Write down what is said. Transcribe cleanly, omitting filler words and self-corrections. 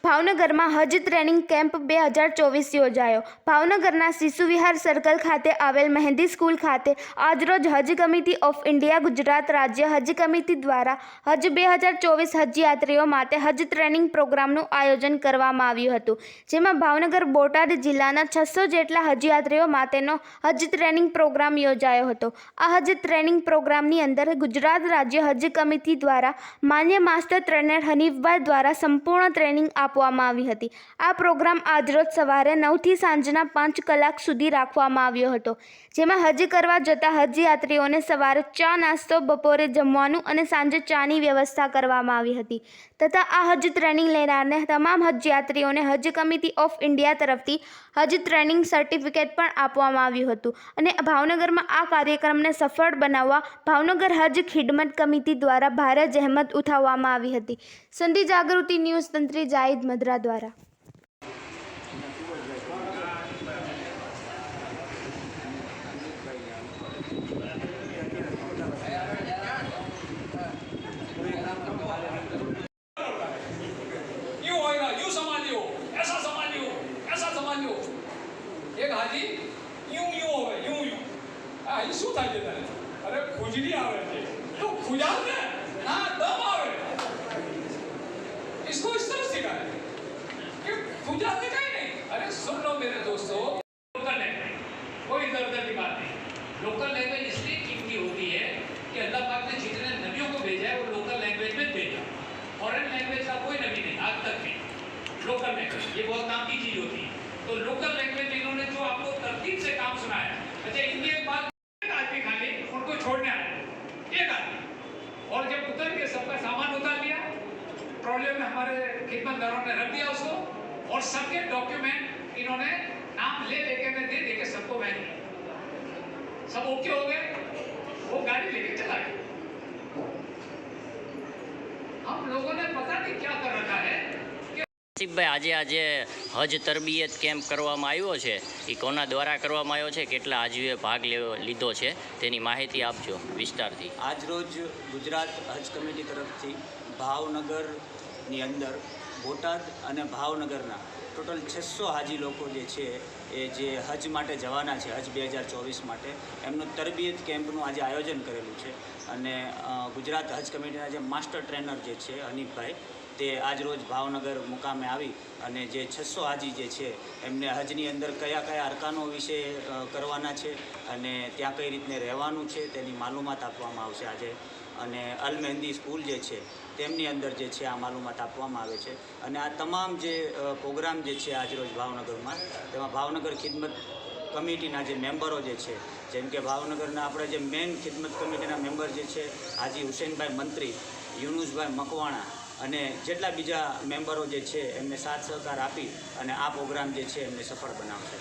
ભાવનગરમાં હજ training camp 2024 યોજાયો। ભાવનગરના શિશુ વિહાર સર્કલ ખાતે આવેલ મહેંદી સ્કૂલ ખાતે આજરોજ હજ કમિટી ઓફ ઇન્ડિયા ગુજરાત રાજ્ય હજ કમિટી દ્વારા હજ 2024 હજયાત્રીઓ માટે હજ ટ્રેનિંગ પ્રોગ્રામનું આયોજન કરવામાં આવ્યું હતું, જેમાં ભાવનગર બોટાદ જિલ્લાના 600 જેટલા હજયાત્રીઓ માટેનો હજ ટ્રેનિંગ પ્રોગ્રામ યોજાયો હતો। આ હજ ટ્રેનિંગ પ્રોગ્રામની અંદર ગુજરાત રાજ્ય હજ કમિટી દ્વારા માન્ય માસ્ટર ટ્રેનર હનીફભાઈ દ્વારા સંપૂર્ણ ટ્રેનિંગ આપવામાં આવી હતી। આ પ્રોગ્રામ આજરોજ સવારે 9 થી સાંજના 5 કલાક સુધી રાખવામાં આવ્યો હતો, જેમાં હજ કરવા જતા હજયાત્રીઓને સવારે ચા નાસ્તો, બપોરે જમવાનું અને સાંજે ચાની વ્યવસ્થા કરવામાં આવી હતી તથા આ હજ ટ્રેનિંગ લેનારને તમામ હજયાત્રીઓને હજ કમિટી ઓફ ઇન્ડિયા તરફથી હજ ટ્રેનિંગ સર્ટિફિકેટ પણ આપવામાં આવ્યું હતું અને ભાવનગરમાં આ કાર્યક્રમને સફળ બનાવવા ભાવનગર હજ ખિદમત કમિટી દ્વારા ભારે જહેમત ઉઠાવવામાં આવી હતી। સંધિ જાગૃતિ ન્યૂઝ તંત્રી જાહિદ મદ્રા દ્વારા। एक हाजी यूं यूं होवे यूं यूं आ ई શું થાય છે તને? અરે ખુજલી આવે છે તો ખુજાવ ને ના દમ આવે इसको इस तरह सिखाया कि खुजाते कहीं नहीं। अरे सुन लो मेरे दोस्तों, लोकल लैंग्वेज कोई इधर उधर की बात नहीं। लोकल लैंग्वेज इसलिए कीमती होती है कि अल्लाह पाक ने जितने नबियों को भेजा है वो लोकल लैंग्वेज में भेजा। फॉरेन लैंग्वेज का कोई नबी नहीं आज तक भी। लोकल लैंग्वेज ये बहुत काम की चीज होती है। तो लोकल लैंग्वेज इन्होंने जो आपको तरतीब से काम सुनाया। अच्छा इनकी एक बात, एक आदमी खाली उनको छोड़ने आया, एक आदमी, और जब उतर के सबका सामान उतार लिया, ट्रॉली में हमारे खिदमतगारों ने रख दिया उसको, और सबके डॉक्यूमेंट इन्होंने नाम ले लेके मैं दे के सबको मैं सब ओके हो गए। वो गाड़ी लेके चला गया। हम लोगों ने पता नहीं क्या कर रखा है। ભાઈ આજે હજ તરબિયત કેમ્પ કરવામાં આવ્યો છે, એ કોના દ્વારા કરવામાં આવ્યો છે, કેટલા હાજીઓએ ભાગ લીધો છે તેની માહિતી આપજો વિસ્તારથી। આજરોજ ગુજરાત હજ કમિટી તરફથી ભાવનગરની અંદર બોટાદ અને ભાવનગરના ટોટલ 600 હાજી લોકો જે છે એ જે હજ માટે જવાના છે, હજ 2024 માટે એમનું તરબિયત કેમ્પનું આજે આયોજન કરેલું છે અને ગુજરાત હજ કમિટીના જે માસ્ટર ટ્રેનર જે છે હનીફભાઈ તે આજરોજ ભાવનગર મુકામે આવી અને જે 600 હાજી જે છે એમને હજની અંદર કયા કયા અરકાનો વિશે કરવાના છે અને ત્યાં કઈ રીતને રહેવાનું છે તેની માલુમાત આપવામાં આવશે આજે। અને અલ મહેંદી સ્કૂલ જે છે તેમની અંદર જે છે આ માલુમાત આપવામાં આવે છે અને આ તમામ જે પ્રોગ્રામ જે છે આજરોજ ભાવનગરમાં, તેમાં ભાવનગર ખિદમત કમિટીના જે મેમ્બરો જે છે, જેમ કે ભાવનગરના આપણે જે મેઇન ખિદમત કમિટીના મેમ્બર જે છે હાજી હુસૈનભાઈ મંત્રી, યુનુસભાઈ મકવાણા અને જેટલા બીજા મેમ્બરો જે છે એમને સાથ સહકાર આપી અને આ પ્રોગ્રામ જે છે એમને સફળ બનાવશે।